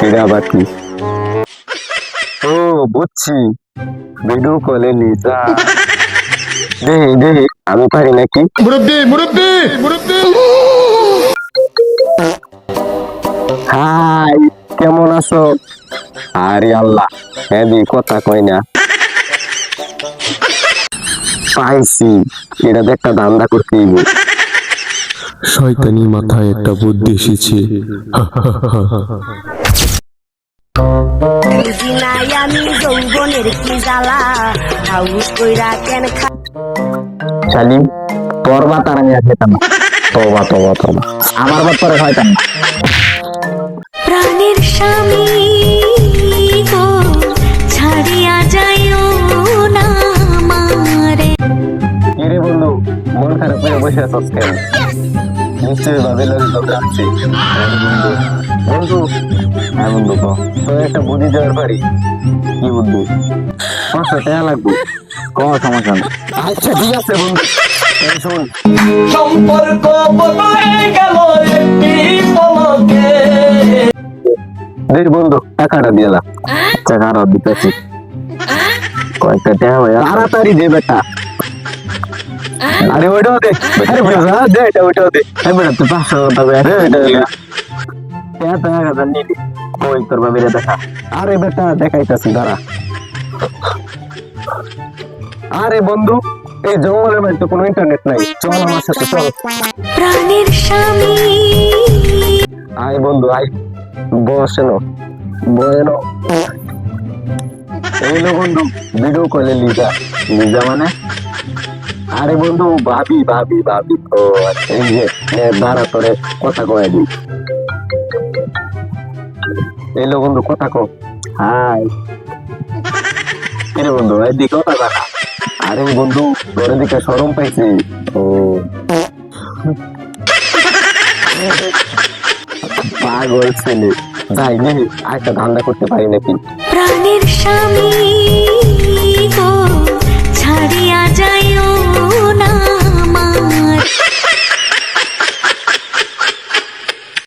এটা আবার কি? ও বুঝছি, ভিডিও কলে লিজা। দেহি দেহি আমি পারি নাকি? মুরব্বি মুরব্বি মুরব্বি হাই, কেমন আছো? আরে আল্লাহ, হ্যাঁ কথা কই না। পাইছি, এটা তো একটা ধান্দা করতে হইব। শয়তানি মাথায় একটা বুদ্ধি এসেছে। বুঝি নাই আমি যৌবনের কি জ্বালা, হাউস কইরা কেন শালি, তোর বাত আর আমি আর খেতাম না। তবা তবা তবা, আমার বাত পরে খাইতাম না। প্রাণের স্বামী গো, ছাড়িয়া যাইও না আমারে। কি রে বন্ধু, মন খারাপ করে বসে আছিস কেন? নিশ্চয়ই ভাবিল তো কাঁদছি। বন্ধু, হ্যাঁ বন্ধু, তো একটা বুদ্ধি দেওয়ার পারি। কি বুদ্ধি? 500 টাকা লাগবে। কোনো সমস্যা না। আচ্ছা ঠিক আছে বন্ধু, এই শোন। সম্পর্ক বদলে গেল একটি পলকে। দেখ বন্ধু, টাকাটা দিয়ে দাও। টাকাটা দিতেছি। কয়েকটা টাকা ভাই, তাড়াতাড়ি দে বেটা। আরে ওইটাও দে। আরে বেটা দে, ওইটাও দে। এই বেটা তুই 500 টাকা দে, এটা দে। টাকা নিবি। কই তোর বাবিরে দেখা। আরে বেটা দেখাইতাছি, দাঁড়া। আরে বন্ধু, এই জঙ্গলের মধ্যে কোনো ইন্টারনেট নাই, চল আমার সাথে চল। প্রাণের স্বামী আয় বন্ধু আয়, বসেনো বসেনো। এই লো বন্ধু, ভিডিও কলে লিজা। লিজা মানে? আরে বন্ধু, ভাবি ভাবি ভাবি। ও আচ্ছা, এই যে দাঁড়া তোরে কথা কয়ে দি। এই লো বন্ধু, কথা কো। হাই কিরে বন্ধু, এদিকে কথা কথা। আরে বন্ধু, তোর দিকে শরম পাইছি। ও পাগল ছেলে, যাই নেই একটা ধান্দা করতে পারি নাকি? প্রাণের স্বামী